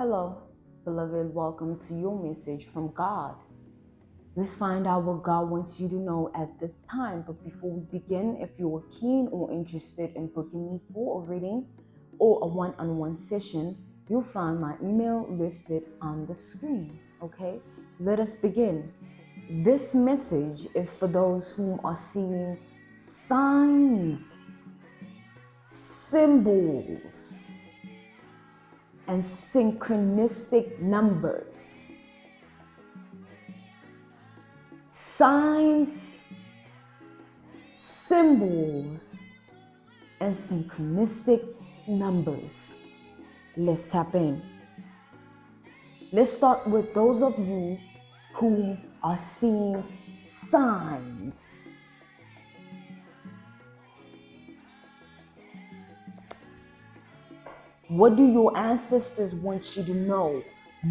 Hello, beloved. Welcome to your message from God. Let's find out what God wants you to know at this time. But before we begin, if you are keen or interested in booking me for a reading or a one-on-one session, you'll find my email listed on the screen. Okay, let us begin. This message is for those who are seeing signs, symbols, and synchronistic numbers. Signs, symbols, and synchronistic numbers. Let's tap in. Let's start with those of you who are seeing signs. What do your ancestors want you to know?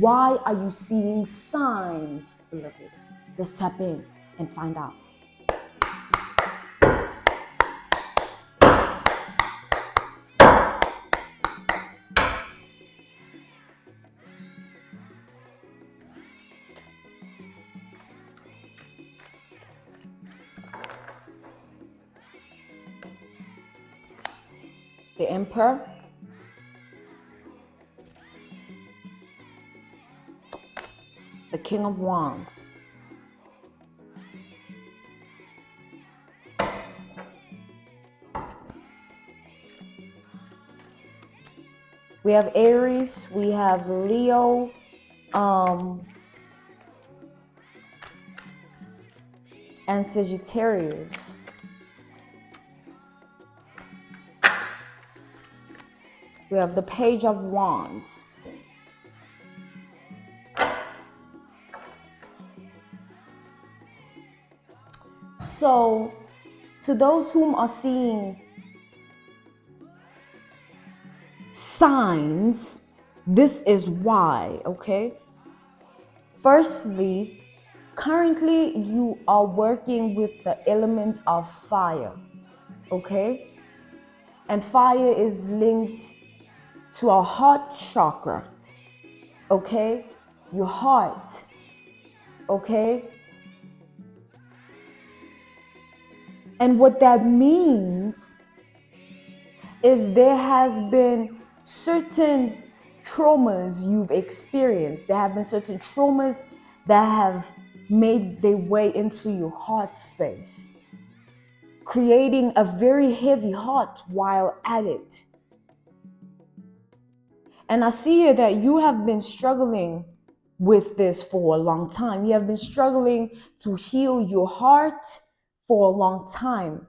Why are you seeing signs, beloved? Let's tap in and find out. The Emperor, the King of Wands, we have Aries, we have Leo, and Sagittarius. We have the Page of Wands. So, to those whom are seeing signs, this is why, okay? Firstly, currently you are working with the element of fire, okay? And fire is linked to our heart chakra, okay? Your heart, okay? And what that means is there has been certain traumas you've experienced. There have been certain traumas that have made their way into your heart space, creating a very heavy heart while at it. And I see here that you have been struggling with this for a long time. You have been struggling to heal your heart for a long time.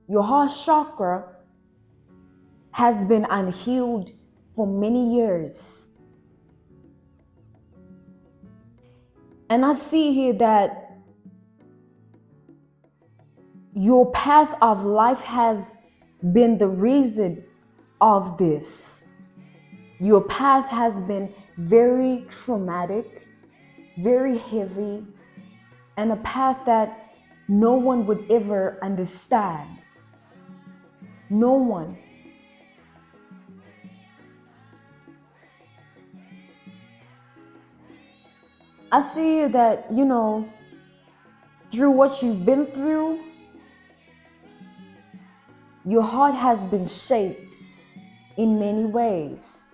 Your heart chakra has been unhealed for many years. And I see here that your path of life has been the reason of this. Your path has been very traumatic, very heavy, and a path that no one would ever understand. No one. I see that, through what you've been through, your heart has been shaped in many ways.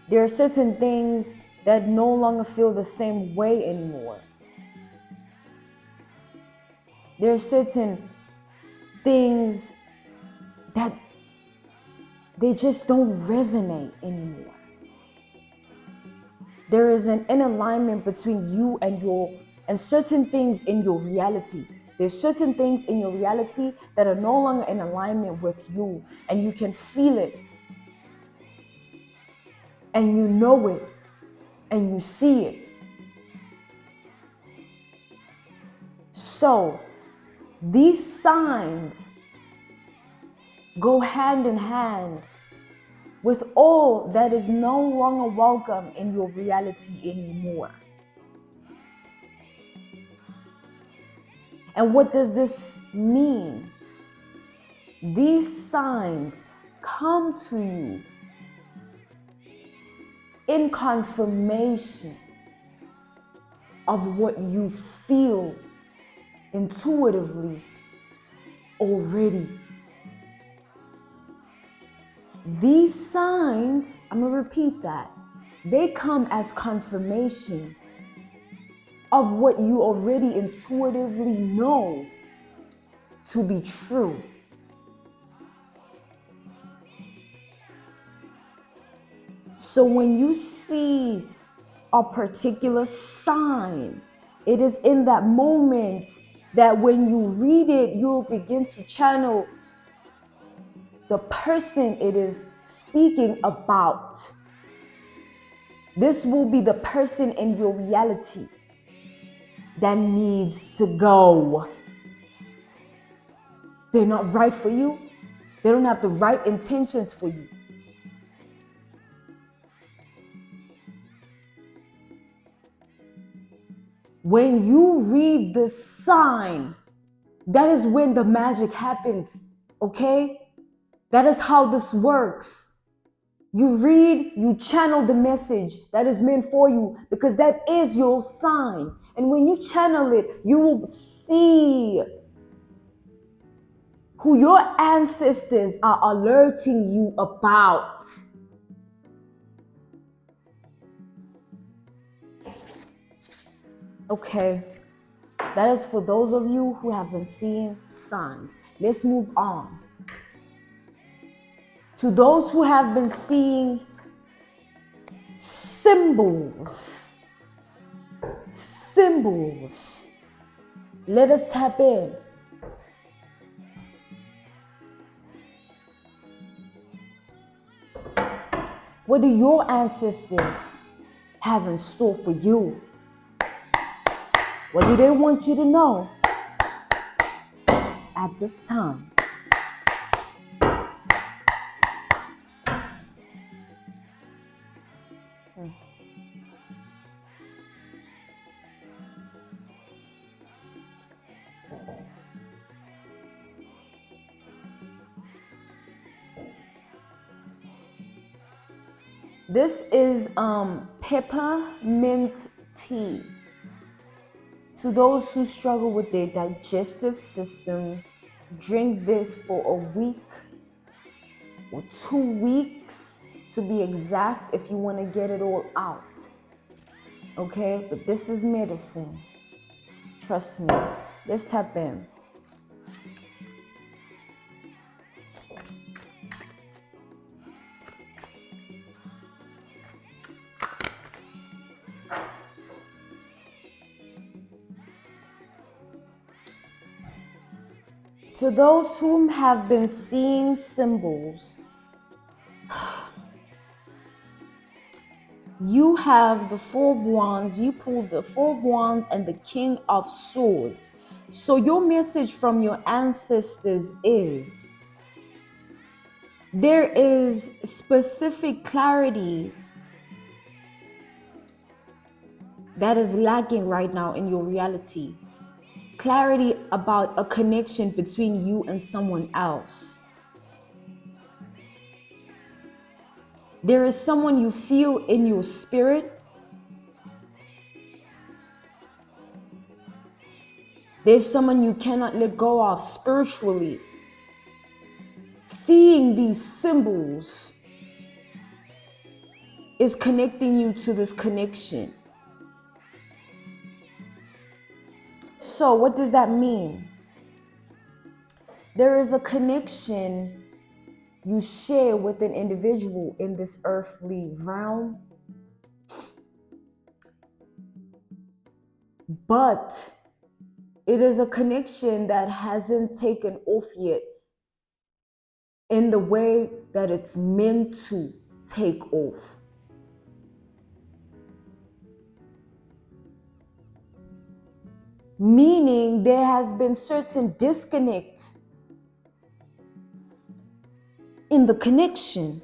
There are certain things that no longer feel the same way anymore. There are certain things that they just don't resonate anymore. There is an inalignment between you and certain things in your reality. There's certain things in your reality that are no longer in alignment with you, and you can feel it. And you know it, and you see it. So, these signs go hand in hand with all that is no longer welcome in your reality anymore. And what does this mean? These signs come to you in confirmation of what you feel intuitively already. These signs, I'm going to repeat that, they come as confirmation of what you already intuitively know to be true. So when you see a particular sign, it is in that moment that when you read it, you'll begin to channel the person it is speaking about. This will be the person in your reality that needs to go. They're not right for you. They don't have the right intentions for you. When you read the sign, that is when the magic happens, okay? That is how this works. You read, you channel the message that is meant for you because that is your sign. And when you channel it, you will see who your ancestors are alerting you about. Okay, that is for those of you who have been seeing signs. Let's move on. To those who have been seeing symbols, let us tap in. What do your ancestors have in store for you? What do they want you to know at this time? This is peppermint tea. To those who struggle with their digestive system, drink this for a week or 2 weeks to be exact if you want to get it all out. Okay, but this is medicine. Trust me. Let's tap in. To those who have been seeing symbols, you have the Four of Wands, you pulled the Four of Wands and the King of Swords. So your message from your ancestors is, there is specific clarity that is lacking right now in your reality. Clarity about a connection between you and someone else. There is someone you feel in your spirit. There's someone you cannot let go of spiritually. Seeing these symbols is connecting you to this connection. So what does that mean? There is a connection you share with an individual in this earthly realm, but it is a connection that hasn't taken off yet in the way that it's meant to take off. Meaning there has been certain disconnect in the connection.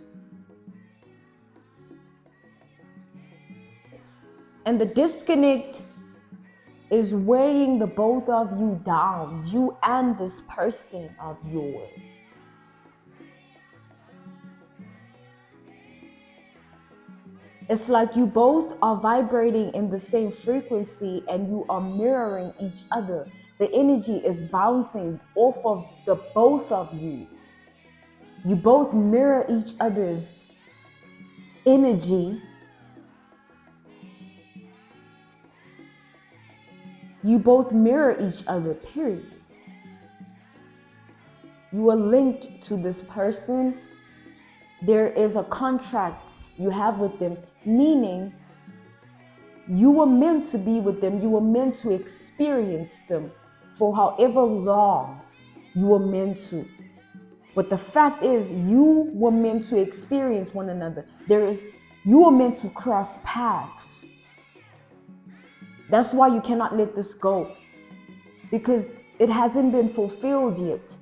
And the disconnect is weighing the both of you down, you and this person of yours. It's like you both are vibrating in the same frequency and you are mirroring each other. The energy is bouncing off of the both of you. You both mirror each other's energy. You both mirror each other, period. You are linked to this person. There is a contract you have with them, meaning you were meant to be with them. You were meant to experience them for however long you were meant to. But the fact is, you were meant to experience one another. You were meant to cross paths. That's why you cannot let this go, because it hasn't been fulfilled yet.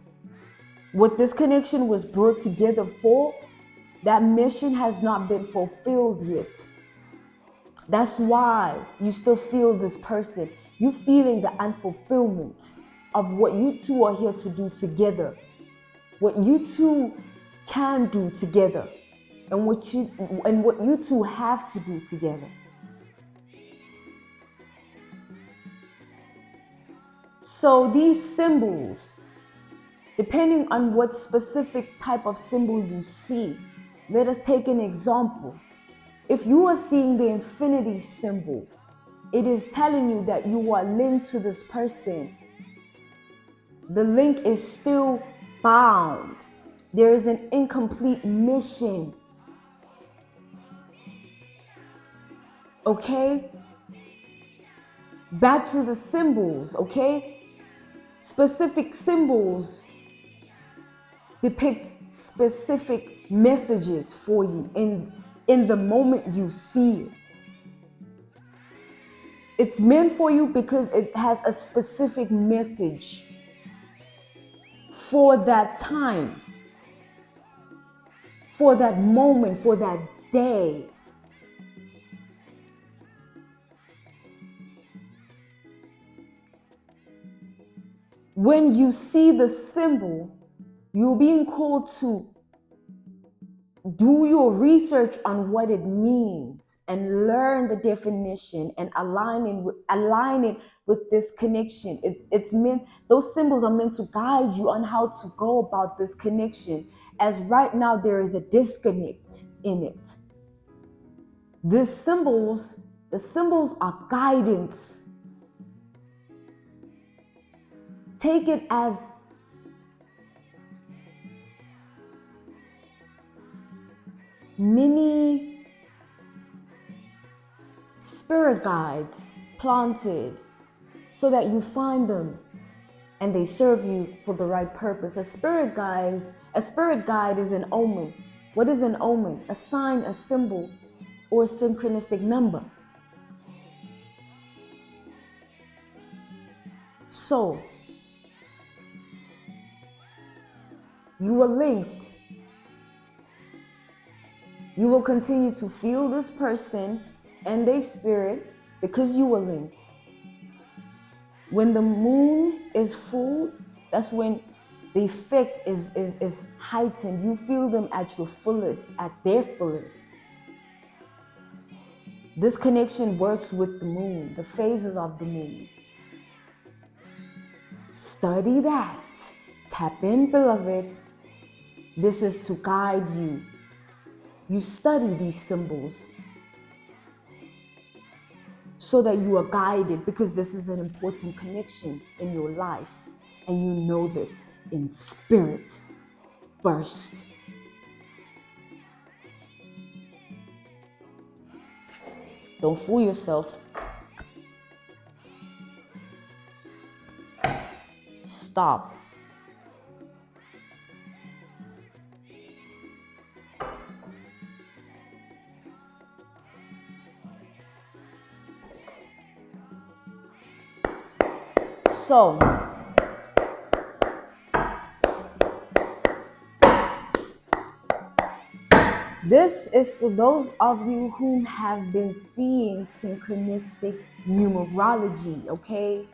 What this connection was brought together for, that mission has not been fulfilled yet. That's why you still feel this person. You're feeling the unfulfillment of what you two are here to do together, what you two can do together, and what you two have to do together. So these symbols, depending on what specific type of symbol you see, let us take an example. If you are seeing the infinity symbol, it is telling you that you are linked to this person. The link is still bound. There is an incomplete mission. Okay? Back to the symbols, okay? Specific symbols depict specific messages for you in the moment you see it. It's meant for you because it has a specific message for that time, for that moment, for that day. When you see the symbol, you're being called to do your research on what it means and learn the definition and align it with this connection. Those symbols are meant to guide you on how to go about this connection, as right now there is a disconnect in it. The symbols are guidance. Take it as many spirit guides planted so that you find them and they serve you for the right purpose. A spirit guide is an omen. What is an omen? A sign, a symbol, or a synchronistic number. So, you are linked. You will continue to feel this person and their spirit because you were linked. When the moon is full, that's when the effect is heightened. You feel them at your fullest, at their fullest. This connection works with the moon, the phases of the moon. Study that. Tap in, beloved. This is to guide you. You study these symbols so that you are guided, because this is an important connection in your life, and you know this in spirit first. Don't fool yourself. Stop. So, this is for those of you who have been seeing synchronistic numerology, okay?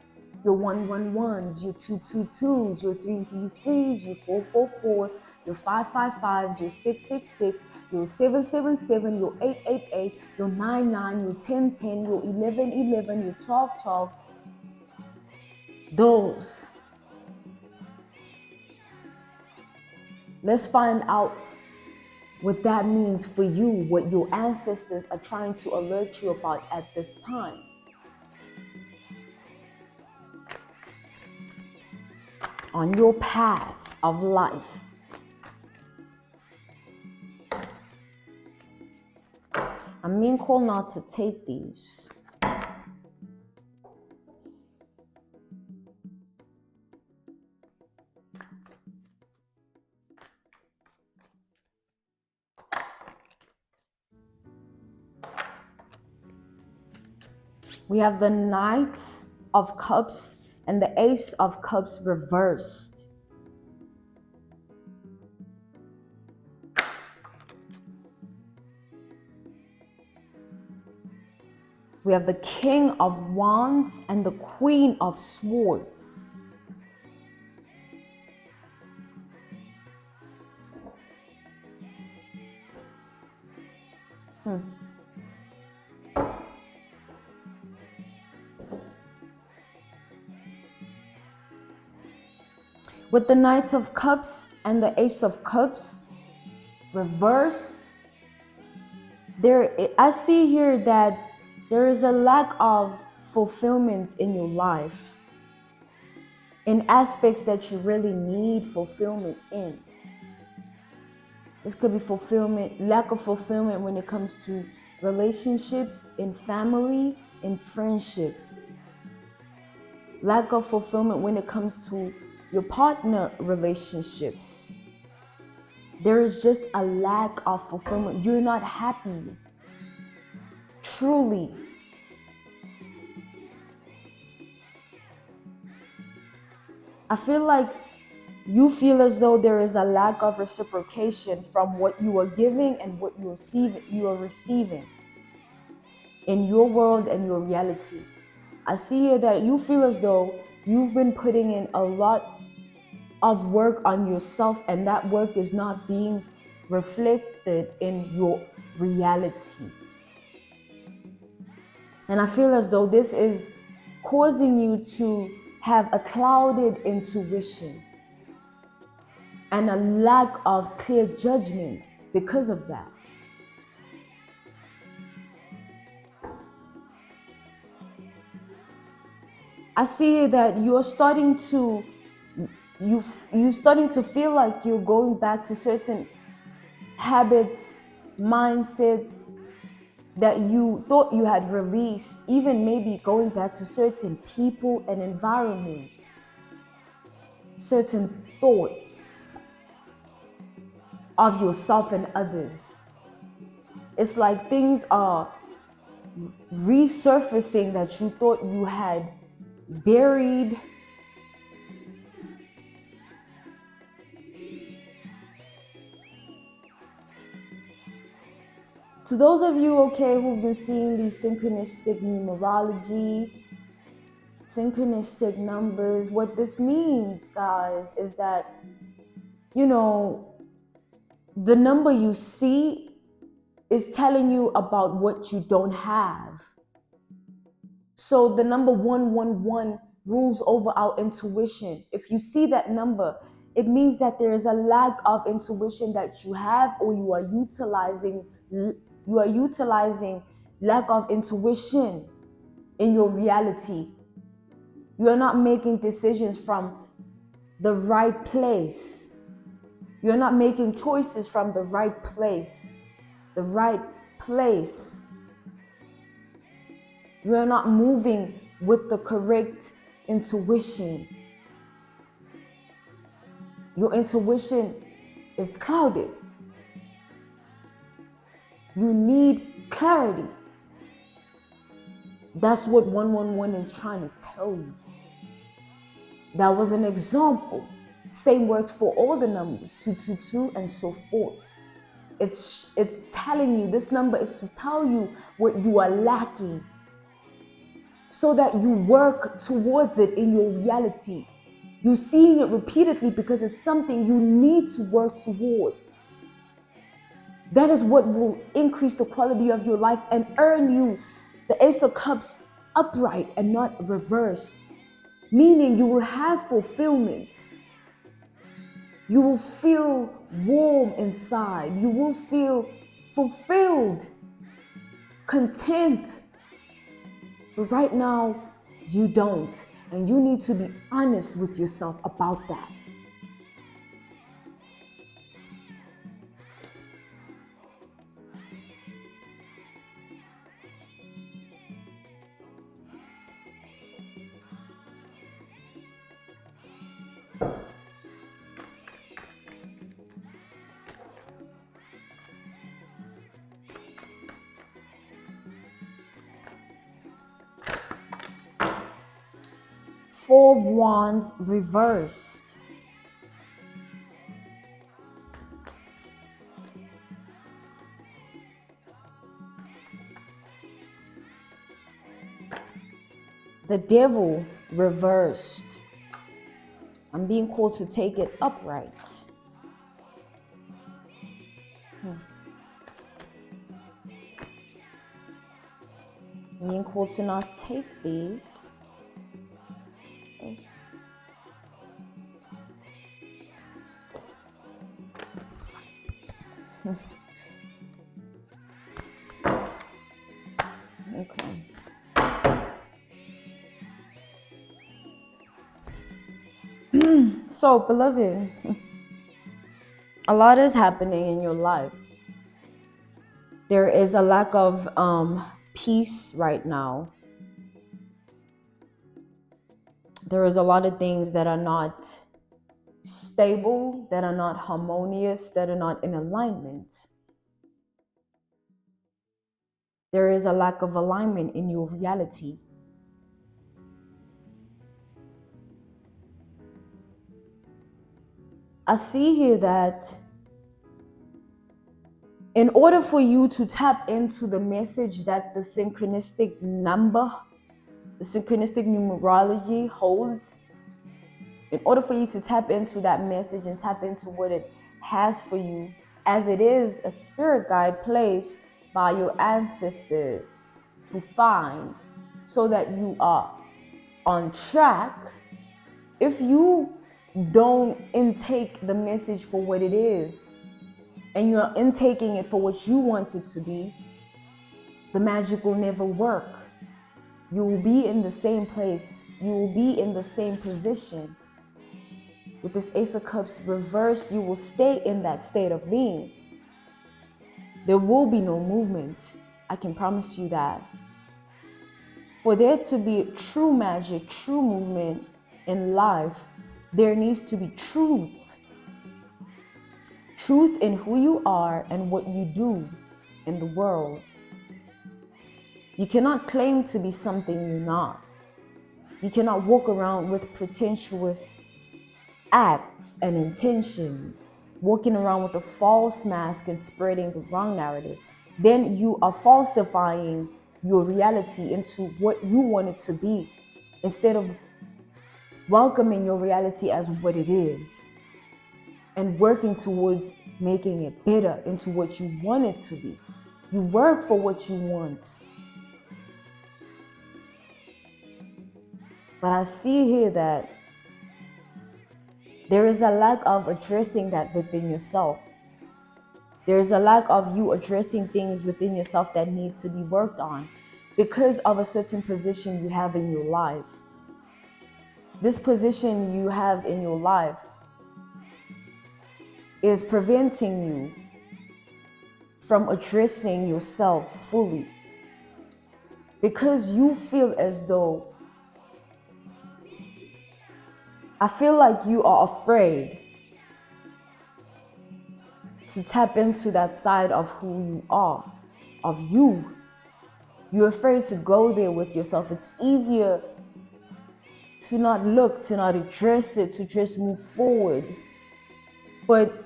Your 111s, your 222s, your 333s, your 444s, your 555s, your 666, your 777, your 888, your 99, your 1010, your 1111, your 1212. Those. Let's find out what that means for you, what your ancestors are trying to alert you about at this time. On your path of life. I'm being called not to take these. We have the Knight of Cups and the Ace of Cups reversed. We have the King of Wands and the Queen of Swords. With the Knight of Cups and the Ace of Cups reversed, I see here that there is a lack of fulfillment in your life, in aspects that you really need fulfillment in. This could be fulfillment, lack of fulfillment when it comes to relationships, in family, in friendships. Lack of fulfillment when it comes to your partner relationships. There is just a lack of fulfillment. You're not happy. Truly. I feel like you feel as though there is a lack of reciprocation from what you are giving and what you are receiving in your world and your reality. I see here that you feel as though you've been putting in a lot of work on yourself, and that work is not being reflected in your reality. And I feel as though this is causing you to have a clouded intuition and a lack of clear judgment because of that. I see that you're starting to feel like you're going back to certain habits, mindsets that you thought you had released, even maybe going back to certain people and environments, certain thoughts of yourself and others. It's like things are resurfacing that you thought you had buried. To those of you, who've been seeing these synchronistic numerology, synchronistic numbers, what this means, guys, is that, the number you see is telling you about what you don't have. So the number 111 rules over our intuition. If you see that number, it means that there is a lack of intuition that you have, or you are utilizing lack of intuition in your reality. You are not making decisions from the right place. You're not making choices from the right place. The right place. You are not moving with the correct intuition. Your intuition is clouded. You need clarity. That's what 111 is trying to tell you. That was an example. Same works for all the numbers, 222 and so forth. It's telling you, this number is to tell you what you are lacking, so that you work towards it in your reality. You're seeing it repeatedly because it's something you need to work towards. That is what will increase the quality of your life and earn you the Ace of Cups upright and not reversed. Meaning you will have fulfillment. You will feel warm inside. You will feel fulfilled, content. But right now, you don't. And you need to be honest with yourself about that. Four of Wands reversed. The Devil reversed. I'm being called to take it upright. I'm being called to not take these. Okay. So, beloved, a lot is happening in your life. There is a lack of peace right now. There is a lot of things that are not stable, that are not harmonious, that are not in alignment. There is a lack of alignment in your reality. I see here that in order for you to tap into the message that the synchronistic number, the synchronistic numerology holds, in order for you to tap into that message and tap into what it has for you, as it is a spirit guide placed by your ancestors to find, so that you are on track. If you don't intake the message for what it is, and you're intaking it for what you want it to be, the magic will never work. You will be in the same place. You will be in the same position. With this Ace of Cups reversed, you will stay in that state of being. There will be no movement. I can promise you that. For there to be true magic, true movement in life, there needs to be truth. Truth in who you are and what you do in the world. You cannot claim to be something you're not. You cannot walk around with pretentious acts and intentions, walking around with a false mask and spreading the wrong narrative. Then you are falsifying your reality into what you want it to be, instead of welcoming your reality as what it is and working towards making it better into what you want it to be. You work for what you want. But I see here that there is a lack of addressing that within yourself. There is a lack of you addressing things within yourself that need to be worked on because of a certain position you have in your life. This position you have in your life is preventing you from addressing yourself fully, because you feel as though, I feel like you are afraid to tap into that side of who you are, of you. You're afraid to go there with yourself. It's easier to not look, to not address it, to just move forward. But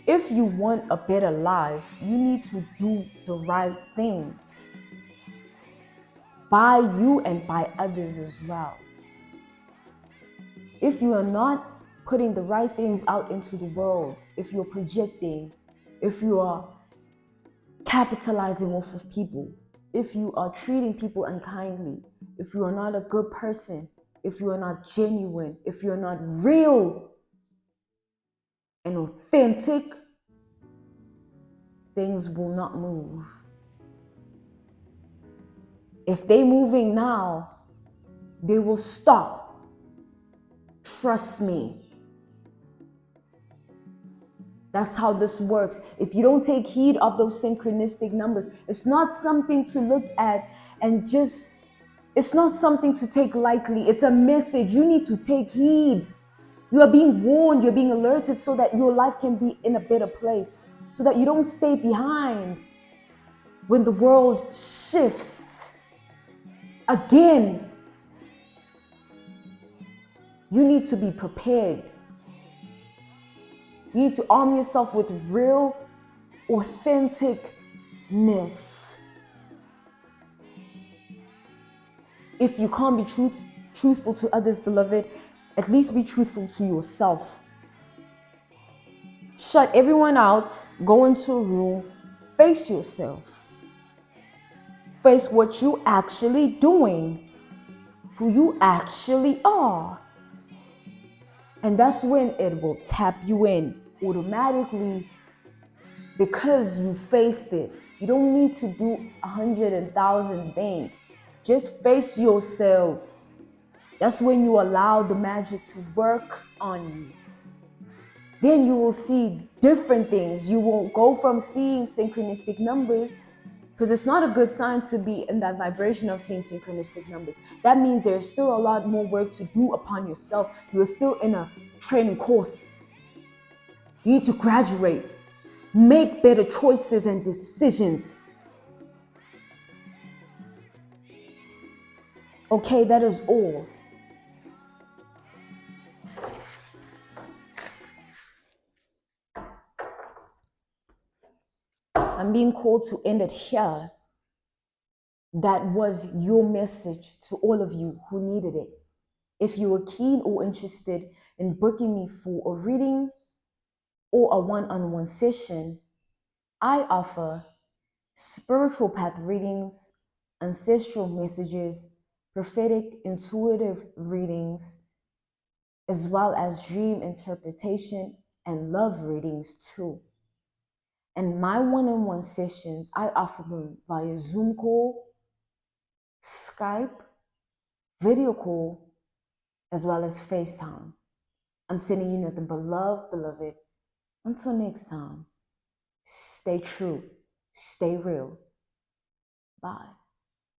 if you want a better life, you need to do the right things by you and by others as well. If you are not putting the right things out into the world, if you're projecting, if you are capitalizing off of people, if you are treating people unkindly, if you are not a good person, if you are not genuine, if you're not real and authentic, things will not move. If they're moving now, they will stop. Trust me. That's how this works. If you don't take heed of those synchronistic numbers, it's not something to look at and just, it's not something to take lightly. It's a message. You need to take heed. You are being warned, you're being alerted so that your life can be in a better place, so that you don't stay behind when the world shifts again. You need to be prepared. You need to arm yourself with real authenticness. If you can't be truthful to others, beloved, at least be truthful to yourself. Shut everyone out, go into a room, face yourself. Face what you actually doing, who you actually are. And that's when it will tap you in automatically, because you faced it. You don't need to do 100,000 things. Just face yourself. That's when you allow the magic to work on you. Then you will see different things. You won't go from seeing synchronistic numbers, because it's not a good sign to be in that vibration of seeing synchronistic numbers. That means there's still a lot more work to do upon yourself. You're still in a training course. You need to graduate. Make better choices and decisions. Okay, that is all. I'm being called to end it here. That was your message to all of you who needed it. If you were keen or interested in booking me for a reading or a one-on-one session, I offer spiritual path readings, ancestral messages, prophetic intuitive readings, as well as dream interpretation and love readings too. And my one-on-one sessions, I offer them via Zoom call, Skype, video call, as well as FaceTime. I'm sending you nothing but love, beloved. Until next time, stay true, stay real. Bye.